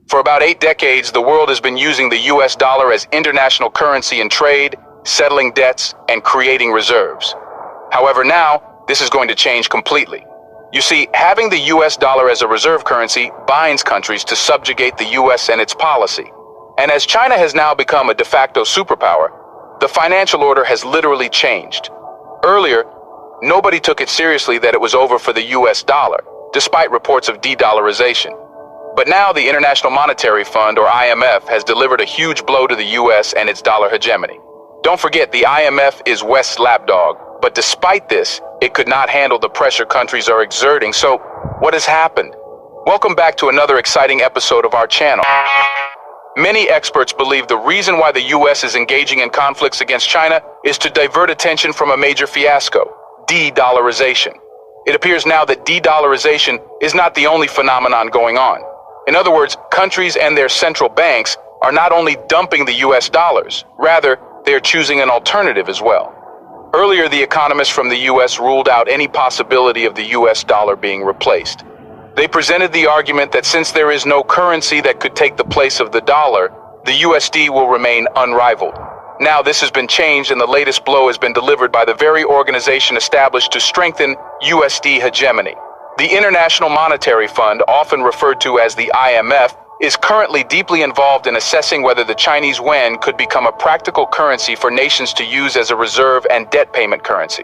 For about 8 decades, the world has been using the US dollar as international currency in trade, settling debts, and creating reserves. However, now, this is going to change completely. You see, having the US dollar as a reserve currency binds countries to subjugate the US and its policy. And as China has now become a de facto superpower, the financial order has literally changed. Earlier, nobody took it seriously that it was over for the US dollar, despite reports of de-dollarization. But now the International Monetary Fund, or IMF, has delivered a huge blow to the US and its dollar hegemony. Don't forget, the IMF is West's lapdog, but despite this, it could not handle the pressure countries are exerting. So, what has happened? Welcome back to another exciting episode of our channel. Many experts believe the reason why the US is engaging in conflicts against China is to divert attention from a major fiasco, de-dollarization. It appears now that de-dollarization is not the only phenomenon going on. In other words, countries and their central banks are not only dumping the US dollars, rather, they are choosing an alternative as well. Earlier, the economists from the US ruled out any possibility of the US dollar being replaced. They presented the argument that since there is no currency that could take the place of the dollar, the USD will remain unrivaled. Now this has been changed, and the latest blow has been delivered by the very organization established to strengthen USD hegemony. The International Monetary Fund, often referred to as the IMF, is currently deeply involved in assessing whether the Chinese yuan could become a practical currency for nations to use as a reserve and debt payment currency.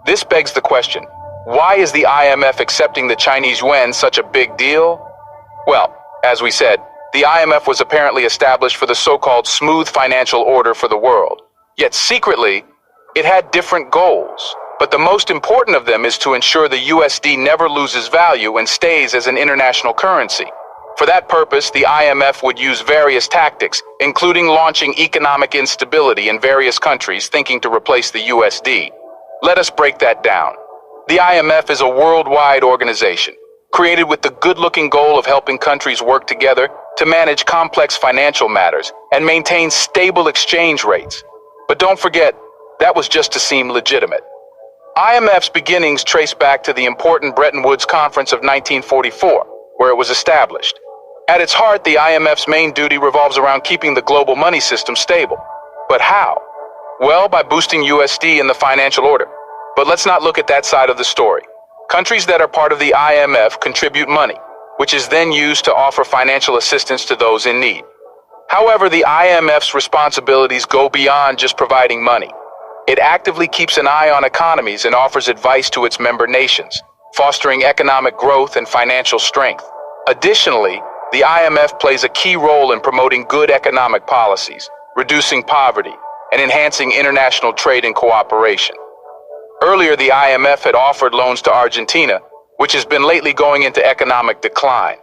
This begs the question, why is the IMF accepting the Chinese yuan such a big deal? Well, as we said, the IMF was apparently established for the so-called smooth financial order for the world. Yet secretly, it had different goals. But the most important of them is to ensure the USD never loses value and stays as an international currency. For that purpose, the IMF would use various tactics, including launching economic instability in various countries thinking to replace the USD. Let us break that down. The IMF is a worldwide organization, created with the good-looking goal of helping countries work together to manage complex financial matters and maintain stable exchange rates. But don't forget, that was just to seem legitimate. IMF's beginnings trace back to the important Bretton Woods Conference of 1944, where it was established. At its heart, the IMF's main duty revolves around keeping the global money system stable. But how? Well, by boosting USD in the financial order. But let's not look at that side of the story. Countries that are part of the IMF contribute money, which is then used to offer financial assistance to those in need. However, the IMF's responsibilities go beyond just providing money. It actively keeps an eye on economies and offers advice to its member nations, fostering economic growth and financial strength. Additionally, the IMF plays a key role in promoting good economic policies, reducing poverty, and enhancing international trade and cooperation. Earlier, the IMF had offered loans to Argentina, which has been lately going into economic decline.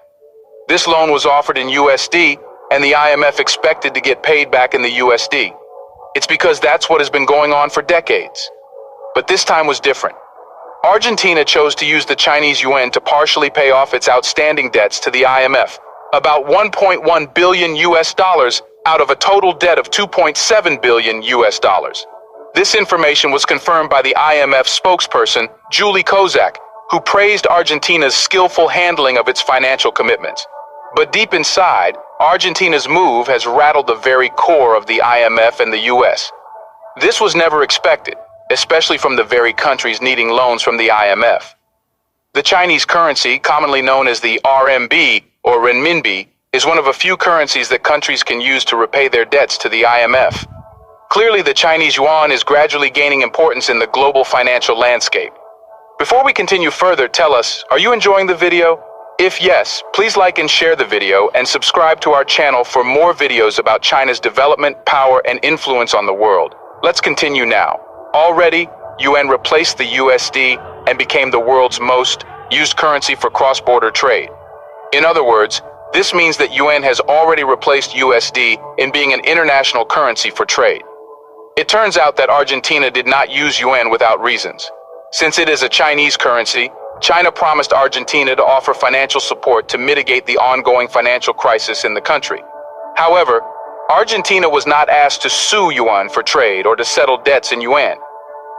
This loan was offered in USD, and the IMF expected to get paid back in the USD. It's because that's what has been going on for decades. But this time was different. Argentina chose to use the Chinese yuan to partially pay off its outstanding debts to the IMF, about 1.1 billion US dollars out of a total debt of 2.7 billion US dollars. This information was confirmed by the IMF spokesperson, Julie Kozak, who praised Argentina's skillful handling of its financial commitments. But deep inside, Argentina's move has rattled the very core of the IMF and the US. This was never expected, especially from the very countries needing loans from the IMF. The Chinese currency, commonly known as the RMB or renminbi, is one of a few currencies that countries can use to repay their debts to the IMF. Clearly, the Chinese yuan is gradually gaining importance in the global financial landscape. Before we continue further, tell us, are you enjoying the video? If yes, please like and share the video and subscribe to our channel for more videos about China's development, power, and influence on the world. Let's continue now. Already, yuan replaced the USD and became the world's most used currency for cross-border trade. In other words, this means that yuan has already replaced USD in being an international currency for trade. It turns out that Argentina did not use yuan without reasons. Since it is a Chinese currency, China promised Argentina to offer financial support to mitigate the ongoing financial crisis in the country. However, Argentina was not asked to sue yuan for trade or to settle debts in yuan.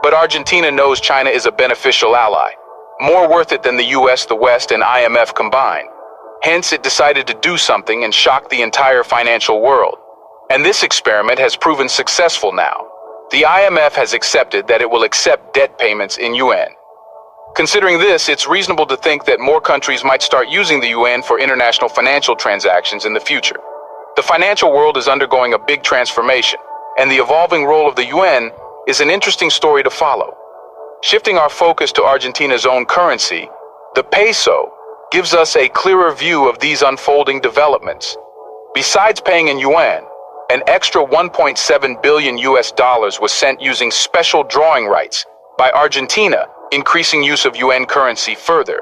But Argentina knows China is a beneficial ally, more worth it than the US, the West, and IMF combined. Hence, it decided to do something and shock the entire financial world. And this experiment has proven successful now. The IMF has accepted that it will accept debt payments in yuan. Considering this, it's reasonable to think that more countries might start using the yuan for international financial transactions in the future. The financial world is undergoing a big transformation, and the evolving role of the yuan is an interesting story to follow. Shifting our focus to Argentina's own currency, the peso gives us a clearer view of these unfolding developments. Besides paying in yuan, an extra 1.7 billion US dollars was sent using special drawing rights by Argentina, increasing use of yuan currency further.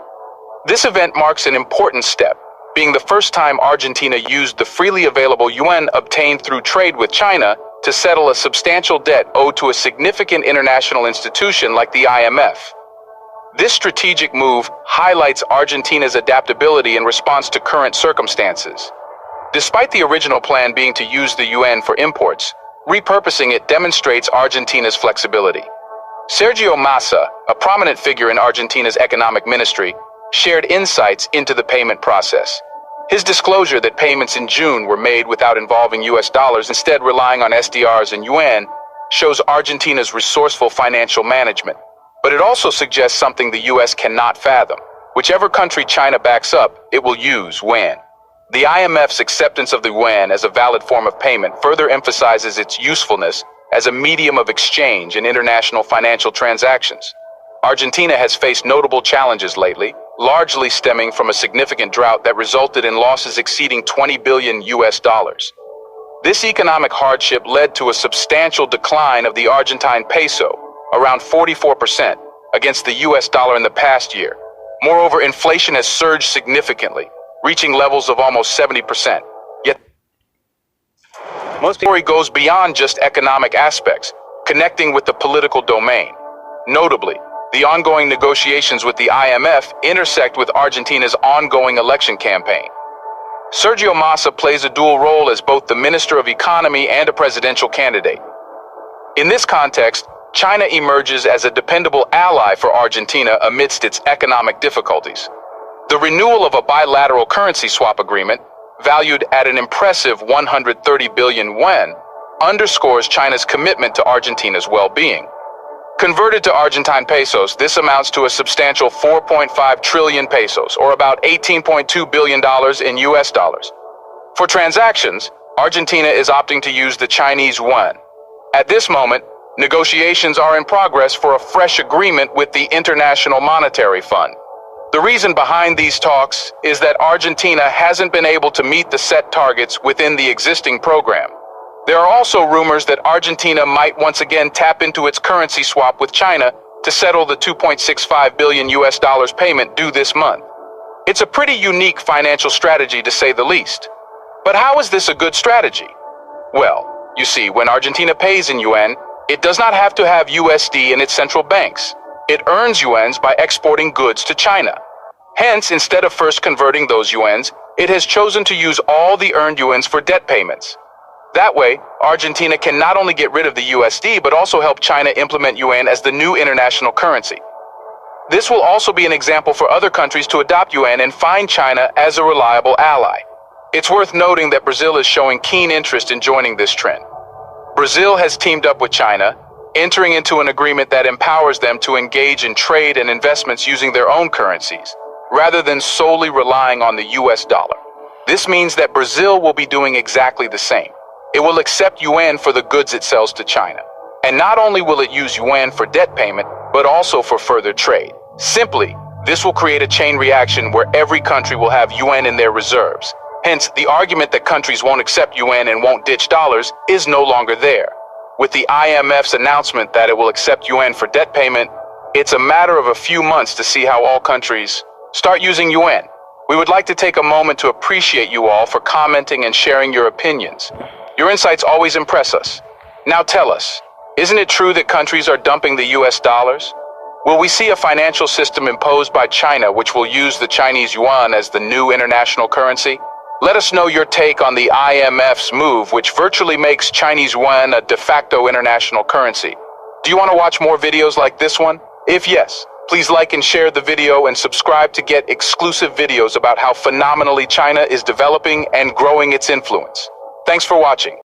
This event marks an important step, being the first time Argentina used the freely available yuan obtained through trade with China to settle a substantial debt owed to a significant international institution like the IMF. This strategic move highlights Argentina's adaptability in response to current circumstances. Despite the original plan being to use the yuan for imports, repurposing it demonstrates Argentina's flexibility. Sergio Massa, a prominent figure in Argentina's economic ministry, shared insights into the payment process. His disclosure that payments in June were made without involving US dollars, instead relying on SDRs and yuan, shows Argentina's resourceful financial management. But it also suggests something the US cannot fathom. Whichever country China backs up, it will use yuan. The IMF's acceptance of the yuan as a valid form of payment further emphasizes its usefulness as a medium of exchange in international financial transactions. Argentina has faced notable challenges lately, largely stemming from a significant drought that resulted in losses exceeding 20 billion US dollars. This economic hardship led to a substantial decline of the Argentine peso, around 44%, against the US dollar in the past year. Moreover, inflation has surged significantly, reaching levels of almost 70%. Yet, most story goes beyond just economic aspects, connecting with the political domain. Notably, the ongoing negotiations with the IMF intersect with Argentina's ongoing election campaign. Sergio Massa plays a dual role as both the Minister of Economy and a presidential candidate. In this context, China emerges as a dependable ally for Argentina amidst its economic difficulties. The renewal of a bilateral currency swap agreement, valued at an impressive 130 billion yuan, underscores China's commitment to Argentina's well-being. Converted to Argentine pesos, this amounts to a substantial 4.5 trillion pesos, or about $18.2 billion in US dollars. For transactions, Argentina is opting to use the Chinese yuan. At this moment, negotiations are in progress for a fresh agreement with the International Monetary Fund. The reason behind these talks is that Argentina hasn't been able to meet the set targets within the existing program. There are also rumors that Argentina might once again tap into its currency swap with China to settle the 2.65 billion US dollars payment due this month. It's a pretty unique financial strategy to say the least. But how is this a good strategy? Well, you see, when Argentina pays in yuan, it does not have to have USD in its central banks. It earns yuans by exporting goods to China. Hence, instead of first converting those yuans, it has chosen to use all the earned yuans for debt payments. That way, Argentina can not only get rid of the USD, but also help China implement yuan as the new international currency. This will also be an example for other countries to adopt yuan and find China as a reliable ally. It's worth noting that Brazil is showing keen interest in joining this trend. Brazil has teamed up with China, entering into an agreement that empowers them to engage in trade and investments using their own currencies, rather than solely relying on the US dollar. This means that Brazil will be doing exactly the same. It will accept yuan for the goods it sells to China. And not only will it use yuan for debt payment, but also for further trade. Simply, this will create a chain reaction where every country will have yuan in their reserves. Hence, the argument that countries won't accept yuan and won't ditch dollars is no longer there. With the IMF's announcement that it will accept yuan for debt payment, it's a matter of a few months to see how all countries start using yuan. We would like to take a moment to appreciate you all for commenting and sharing your opinions. Your insights always impress us. Now tell us, isn't it true that countries are dumping the US dollars? Will we see a financial system imposed by China which will use the Chinese yuan as the new international currency? Let us know your take on the IMF's move, which virtually makes Chinese yuan a de facto international currency. Do you want to watch more videos like this one? If yes, Please like and share the video and subscribe to get exclusive videos about how phenomenally China is developing and growing its influence. Thanks for watching.